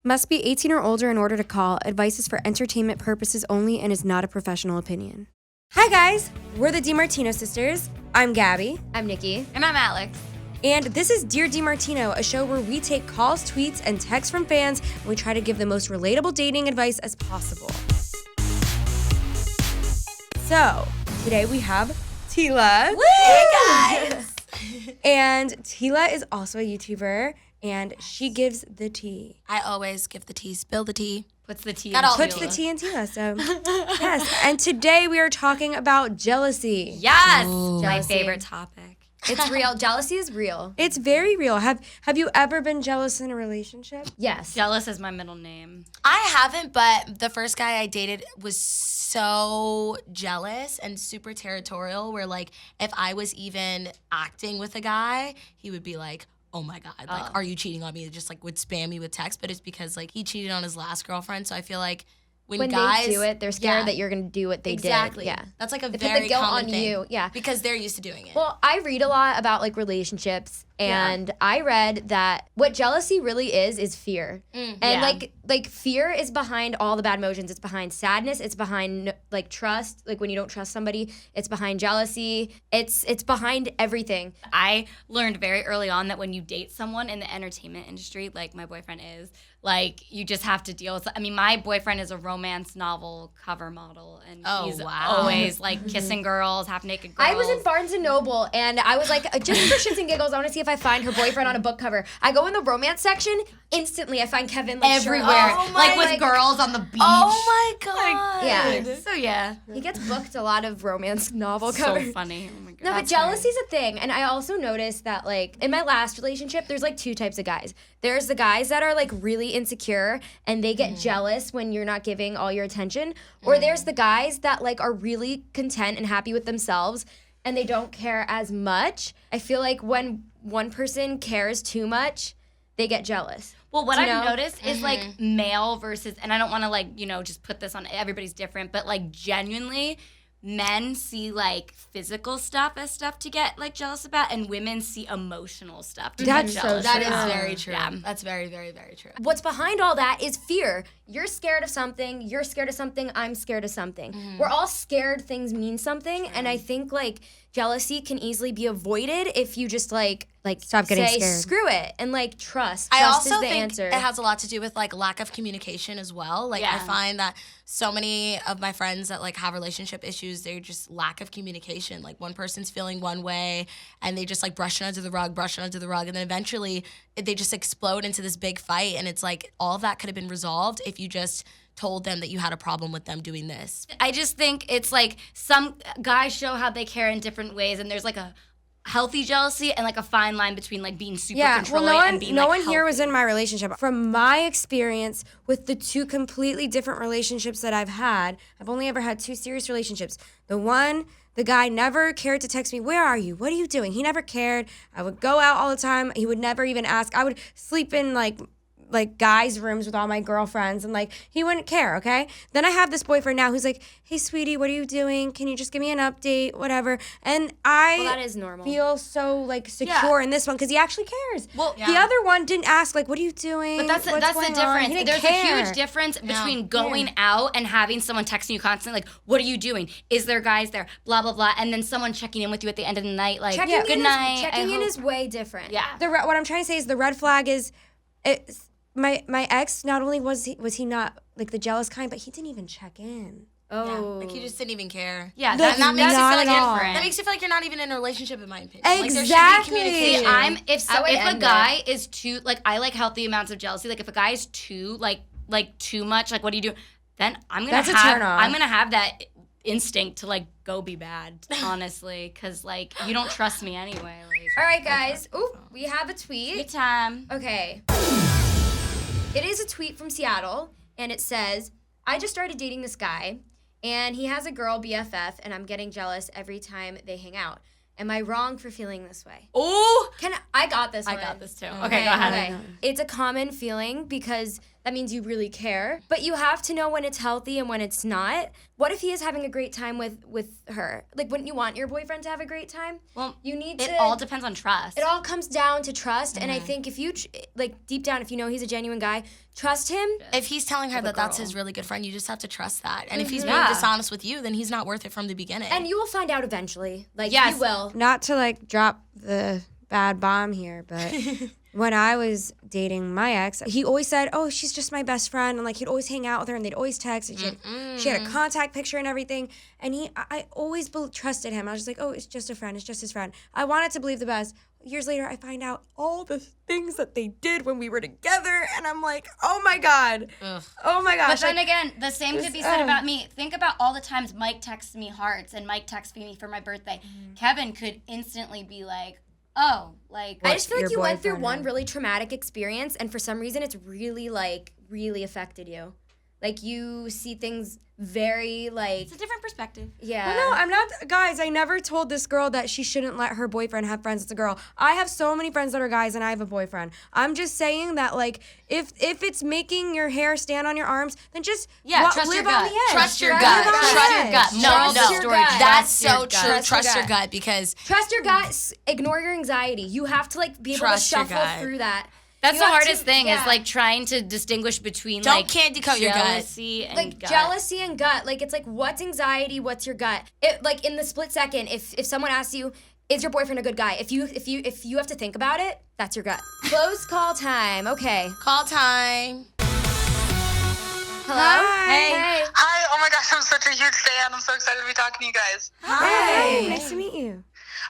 Must be 18 or older in order to call. Advice is for entertainment purposes only and is not a professional opinion. Hi guys, we're the DeMartino sisters. I'm Gabi. I'm Niki. And I'm Alex. And this is Dear DeMartino, a show where we take calls, tweets, and texts from fans, and we try to give the most relatable dating advice as possible. So, today we have TEALA. Woo! Hey guys! And TEALA is also a YouTuber, and she gives the tea. I always give the tea, spill the tea. Puts the tea Puts the tea in TEALA, so yes. And today we are talking about jealousy. Yes! Ooh. My favorite topic. It's real. Jealousy is real. It's very real. Have you ever been jealous in a relationship? Yes. Jealous is my middle name. I haven't, but the first guy I dated was so jealous and super territorial where, like, if I was even acting with a guy, he would be like, oh my God, like, are you cheating on me? It just, like, would spam me with text, but it's because, like, he cheated on his last girlfriend, so I feel like when guys they do it, they're scared that you're going to do what they exactly. did. Yeah. That's like a they very put the guilt common on thing. you. Yeah. Because they're used to doing it. Well, I read a lot about like relationships, and I read that what jealousy really is fear. And like fear is behind all the bad emotions. It's behind sadness. It's behind like trust. Like when you don't trust somebody, it's behind jealousy. It's behind everything. I learned very early on that when you date someone in the entertainment industry, like my boyfriend is, like you just have to deal with. I mean, my boyfriend is a romance novel cover model, and he's always like kissing girls, half naked girls. I was in Barnes and Noble, and I was like, just for shits and giggles, I want to see if I find her boyfriend on a book cover. I go in the romance section, instantly I find Kevin like everywhere, like with girls on the beach. Oh my God. Yeah. So yeah, he gets booked a lot of romance novel covers. so funny. Oh my God. No, but jealousy's a thing. And I also noticed that, like, in my last relationship, there's, like, two types of guys. There's the guys that are, like, really insecure, and they get jealous when you're not giving all your attention. Or there's the guys that, like, are really content and happy with themselves, and they don't care as much. I feel like when one person cares too much, they get jealous. Well, what I've noticed is, like, male versus, and I don't want to, like, you know, just put this on, everybody's different, but, like, genuinely, men see, like, physical stuff as stuff to get, like, jealous about, and women see emotional stuff to get jealous That about. is very true. Yeah. That's very, very, very true. What's behind all that is fear. You're scared of something, you're scared of something, I'm scared of something. We're all scared things mean something, and I think, like, jealousy can easily be avoided if you just, like stop getting say, scared. Screw it, and, like, trust. I Trust also is the think answer. it has a lot to do with, like, lack of communication as well. Like, I find that so many of my friends that, like, have relationship issues, they're just lack of communication. Like, one person's feeling one way, and they just, like, brush it under the rug, and then eventually they just explode into this big fight, and it's like all of that could have been resolved if you just told them that you had a problem with them doing this. I just think it's like some guys show how they care in different ways, and there's like a healthy jealousy and like a fine line between like being super controlling and being no like one here was healthy. in my relationship. From my experience with the two completely different relationships that I've had, I've only ever had two serious relationships. The guy never cared to text me, where are you? What are you doing? He never cared. I would go out all the time. He would never even ask. I would sleep in like guys' rooms with all my girlfriends, and like he wouldn't care, okay? Then I have this boyfriend now who's like, hey sweetie, what are you doing? Can you just give me an update, whatever? And that is normal. feel so like secure in this one because he actually cares. Well, the other one didn't ask like, what are you doing? But that's the What's going on? difference. He didn't There's care. a huge difference between going out and having someone texting you constantly, like, what are you doing? Is there guys there? Blah, blah, blah. And then someone checking in with you at the end of the night, like, good night. Checking in is way different. Yeah. What I'm trying to say is the red flag is, my ex, not only was he not like the jealous kind, but he didn't even check in. Oh. Like, he just didn't even care. Yeah, Like, that makes you not feel like at all. different. That makes you feel like you're not even in a relationship, in my opinion. Exactly. Like, there should be communication. If a guy is too, like, I like healthy amounts of jealousy. Like, if a guy is too, like too much, like, what do you do? Then That's a turn off. I'm gonna have that instinct to like go be bad, honestly, because like you don't trust me anyway. Like, All right, guys. Ooh, we have a tweet. good time. Okay. It is a tweet from Seattle, and it says, I just started dating this guy, and he has a girl BFF, and I'm getting jealous every time they hang out. Am I wrong for feeling this way? Ooh, I got this one. I got this too. Okay, go ahead. Okay. It's a common feeling because that means you really care. But you have to know when it's healthy and when it's not. What if he is having a great time with her? Like, wouldn't you want your boyfriend to have a great time? Well, you need it all depends on trust. It all comes down to trust, and I think if you, like, deep down, if you know he's a genuine guy, trust him. If he's telling her that that's his really good friend, you just have to trust that. And if he's being dishonest with you, then he's not worth it from the beginning. And you will find out eventually. Like, Yes. you will. Not to like drop the bad bomb here, but when I was dating my ex, he always said, "Oh, she's just my best friend," and like he'd always hang out with her, and they'd always text, and she had a contact picture and everything. And I always trusted him. I was just like, "Oh, it's just a friend. It's just his friend." I wanted to believe the best. Years later, I find out all the things that they did when we were together, and I'm like, "Oh my god, oh my gosh!" But then again, the same could be said about me. Think about all the times Mike texts me hearts and Mike texts me for my birthday. Kevin could instantly be like, "Oh, like." I just feel like your you went through boyfriend one had? really traumatic experience, and for some reason, it's really, like, really affected you. Like, you see things very, like, It's a different perspective. yeah. Well, no, I'm not. Guys, I never told this girl that she shouldn't let her boyfriend have friends with a girl. I have so many friends that are guys, and I have a boyfriend. I'm just saying that, like, if it's making your hair stand on your arms, then just trust live your on gut. the edge. Trust your Live gut. on the Trust your edge. gut. Moral of the Trust your story. gut. That's Trust so your true. gut. Trust your gut because Trust your gut. Ignore your anxiety. You have to, like, be able Trust to your shuffle gut. through that. That's You the have hardest to- thing yeah. is like trying to distinguish between Don't like candy coat your gut. jealousy and Like gut. jealousy and gut. Like, it's like, what's anxiety? What's your gut? It, like, in the split second, if someone asks you, is your boyfriend a good guy? If you have to think about it, that's your gut. Close call time. Okay. call time. Hello. Hey. Hi, oh my gosh, I'm such a huge fan. I'm so excited to be talking to you guys. Hey, nice to meet you.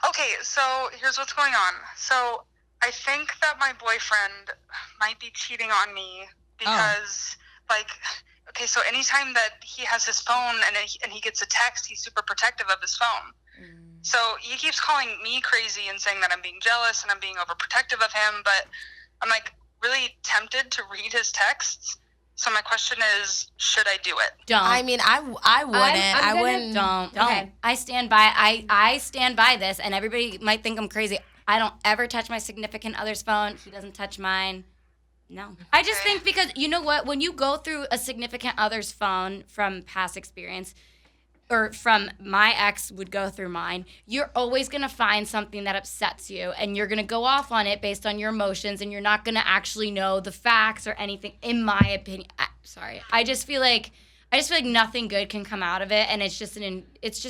Okay, so here's what's going on. So I think that my boyfriend might be cheating on me because, like, okay, so anytime that he has his phone and he gets a text, he's super protective of his phone. So he keeps calling me crazy and saying that I'm being jealous and I'm being overprotective of him, but I'm, like, really tempted to read his texts. So my question is, should I do it? Don't. I mean, I wouldn't. I gonna- wouldn't. Don't. Okay. I stand by. I stand by this, and everybody might think I'm crazy. I don't ever touch my significant other's phone. He doesn't touch mine. No. I just think because you know what? When you go through a significant other's phone from past experience, or from my ex would go through mine, you're always going to find something that upsets you, and you're going to go off on it based on your emotions, and you're not going to actually know the facts or anything, in my opinion. I just feel like nothing good can come out of it, and it's just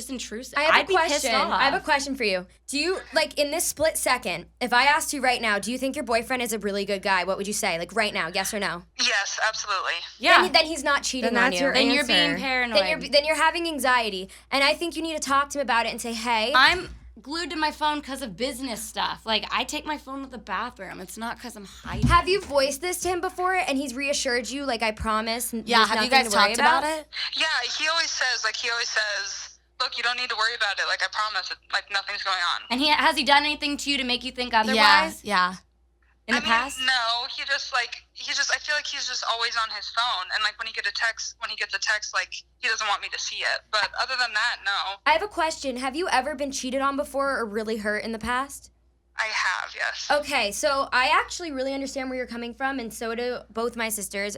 intrusive. I have I'd a be pissed question. off. I have a question for you. Do you, like, in this split second, if I asked you right now, do you think your boyfriend is a really good guy? What would you say? Like, right now, yes or no? Yes, absolutely. Yeah. Then he's not cheating Then on that's you. your Then you're being answer. paranoid. Then you're having anxiety, and I think you need to talk to him about it and say, hey. I'm glued to my phone because of business stuff. Like, I take my phone to the bathroom. It's not because I'm hiding. Have you voiced this to him before, and he's reassured you, like, I promise? Yeah, have you guys talked about it? Yeah, he always says, look, you don't need to worry about it. Like, I promise, like, nothing's going on. And has he done anything to you to make you think otherwise? Yeah. In the I mean, past? no, I feel like he's just always on his phone. And, like, when he gets a text, like, he doesn't want me to see it. But other than that, no. I have a question. Have you ever been cheated on before or really hurt in the past? I have, yes. Okay, so I actually really understand where you're coming from, and so do both my sisters.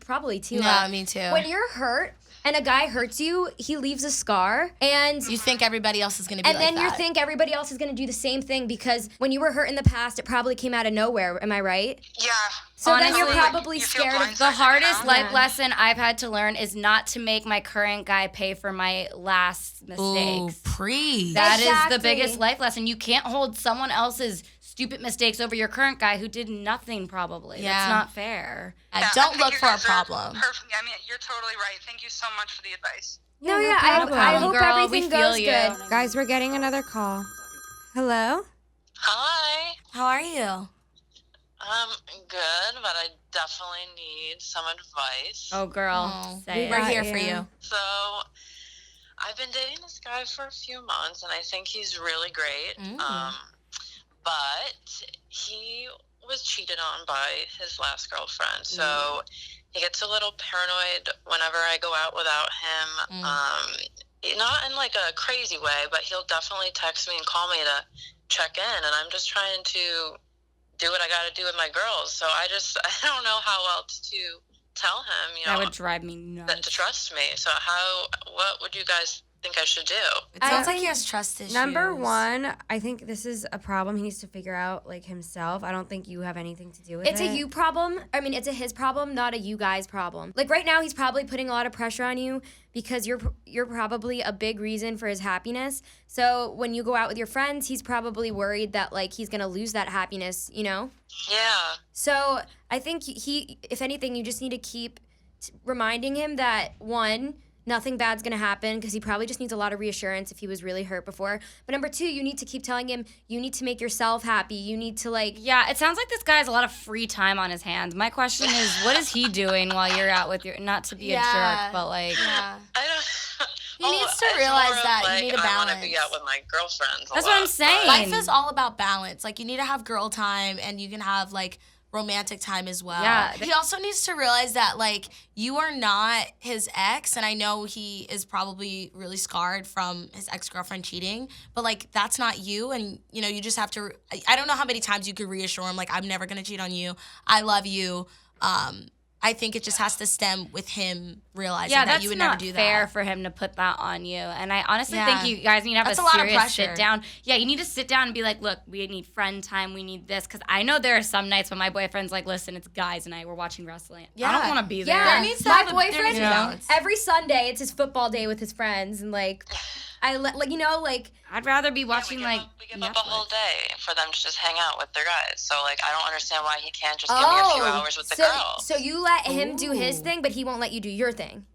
Probably TEALA. Yeah, me too. When you're hurt and a guy hurts you, he leaves a scar, and You think everybody else is going to be and like then you that. think everybody else is going to do the same thing because when you were hurt in the past, it probably came out of nowhere. Am I right? Yeah. So then you're Honestly, probably you feel scared of blindsided, The hardest you know? life lesson I've had to learn is not to make my current guy pay for my last Ooh, mistakes. preach. That is Exactly. the biggest life lesson. You can't hold someone else's stupid mistakes over your current guy who did nothing probably. Yeah. That's not fair. Yeah, Yeah, I don't think look you for a guys are problem. Perfect. I mean, you're totally right. Thank you so much for the advice. No, no yeah, problem. I hope Girl, everything we feel goes you. good. Guys, we're getting another call. Hello? Hi. How are you? Good, but I definitely need some advice. Oh, girl. Oh, Say it. we're got here for you. you. So, I've been dating this guy for a few months, and I think he's really great. But he was cheated on by his last girlfriend, so he gets a little paranoid whenever I go out without him. Not in like a crazy way, but he'll definitely text me and call me to check in, and I'm just trying to do what I got to do with my girls. So I don't know how else tell him, you That know, would drive me nuts. to trust me. So what would you guys think I should do? It sounds like he has trust issues. Number one, I think this is a problem he needs to figure out, like, himself. I don't think you have anything to do with it. It's a you problem. I mean, it's a his problem, not a you guys problem. Like right now, he's probably putting a lot of pressure on you because you're probably a big reason for his happiness. So when you go out with your friends, he's probably worried that like he's gonna lose that happiness, you know? Yeah. So I think if anything, you just need to keep reminding him that one, nothing bad's gonna happen because he probably just needs a lot of reassurance if he was really hurt before. But number two, you need to keep telling him you need to make yourself happy. You need to like. Yeah, it sounds like this guy has a lot of free time on his hands. My question is, what is he doing while you're out with your? Not to be a jerk, but like. Yeah. I don't. He needs to it's realize more of, that like, you need a I want balance. to be out with my girlfriends. That's what I'm saying. Life is all about balance. Like, you need to have girl time, and you can have, like, romantic time as well. Yeah. He also needs to realize that, like, you are not his ex, and I know he is probably really scarred from his ex-girlfriend cheating, but, like, that's not you, and, you know, you just have to, I don't know how many times you could reassure him, like, I'm never going to cheat on you. I love you. I think it just has to stem with him realizing that you would never do that. Yeah, that's not fair for him to put that on you. And I honestly Yeah. think you guys need to have That's a a lot of serious pressure. sit down. Yeah, you need to sit down and be like, look, we need friend time. We need this. Because I know there are some nights when my boyfriend's like, listen, it's guys and we're watching wrestling. Yeah. I don't want to be there. Yeah, There needs to my have a- there boyfriend. needs to be balance. Every Sunday, it's his football day with his friends, and like, like you know, like I'd rather be watching like we give up a whole Netflix. day for them to just hang out with their guys. So like, I don't understand why he can't just give me a few hours with the girls. So you let him do his thing, but he won't let you do your thing.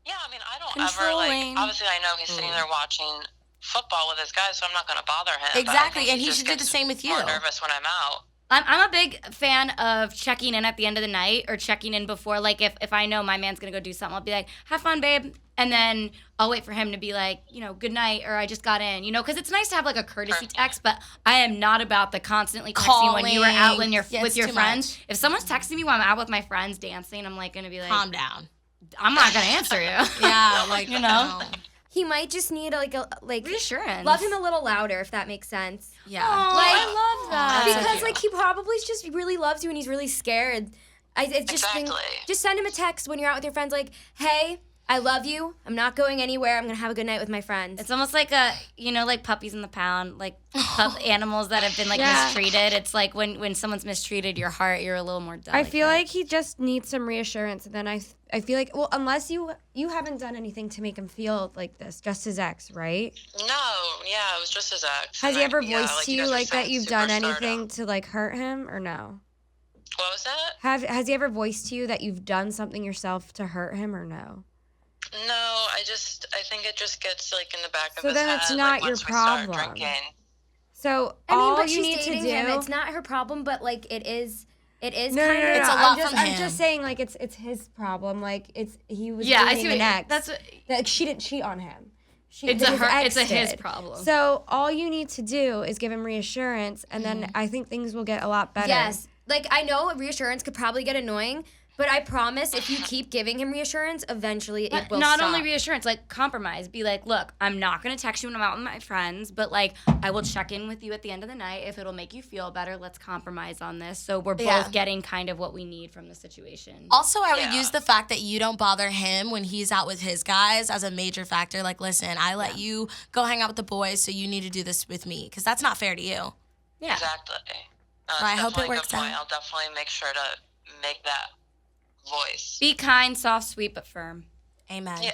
Yeah, I mean, I don't ever Controlling. like. Obviously, I know he's sitting there watching football with his guys, so I'm not gonna bother him. but I Exactly, think and he just should do the gets same with you. More nervous when I'm out. I'm a big fan of checking in at the end of the night or checking in before. Like, if I know my man's going to go do something, I'll be like, have fun, babe. And then I'll wait for him to be like, you know, good night, or I just got in, you know, because it's nice to have like a courtesy text, but I am not about the constantly texting when you were out when you're Yeah, with it's your too friends. much. If someone's texting me while I'm out with my friends dancing, I'm like going to be like, Calm down. I'm not going to answer you. Yeah, like, You know? no. He might just need like Reassurance. love him a little louder if that makes sense. Yeah. I love that. That's so Because cute. like he probably just really loves you and he's really scared. I just think Exactly. just send him a text when you're out with your friends like, hey, I love you. I'm not going anywhere. I'm gonna have a good night with my friends. It's almost like like puppies in the pound, like animals that have been like Yeah. mistreated. It's like when someone's mistreated your heart, you're a little more delicate. I feel like he just needs some reassurance, and then I feel like, well, unless you haven't done anything to make him feel like this, just his ex, right? No, yeah, it was just his ex. Has And he ever yeah, voiced like, to he you doesn't like that sound you've super done stardom. anything to like hurt him, or no? What was that? Has he ever voiced to you that you've done something yourself to hurt him, or no? No, I think it just gets like in the back of So his then head. it's like, not your once we start problem. drinking. So I mean, all but you she's need to dating do. him. It's not her problem, but like it is no, kind no, no, of. no. It's a I'm lot just, from I'm him. just saying, like it's his problem. Like he was I dating see an what ex. that's what, Like she didn't cheat on him. it's a his her, ex it's a his did. problem. So all you need to do is give him reassurance, and then I think things will get a lot better. Yes. Like, I know reassurance could probably get annoying, but I promise if you keep giving him reassurance, eventually it But will not stop. only reassurance, like compromise. Be like, look, I'm not gonna text you when I'm out with my friends, but like I will check in with you at the end of the night. If it'll make you feel better, let's compromise on this. So we're both Yeah. getting kind of what we need from the situation. Also, I would Yeah. use the fact that you don't bother him when he's out with his guys as a major factor. Like, listen, I let you go hang out with the boys, so you need to do this with me, because that's not fair to you. Yeah. Exactly. So I hope it Definitely a works good point. out. I'll definitely make sure to make that voice. Be kind, soft, sweet, but firm. Amen. Yeah.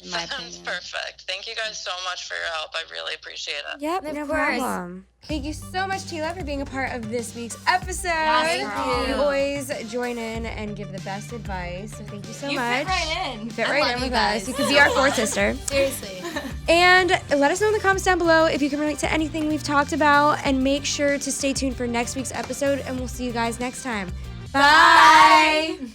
In my Sounds opinion. perfect. Thank you guys so much for your help. I really appreciate it. Yep, Of no course. problem. Thank you so much, TEALA, for being a part of this week's episode. Yes, You always join in and give the best advice. So thank you so You much. fit right in. You fit I right love in you with guys us. You could be so our fourth much. sister. Seriously. And let us know in the comments down below if you can relate to anything we've talked about. And make sure to stay tuned for next week's episode. And we'll see you guys next time. Bye.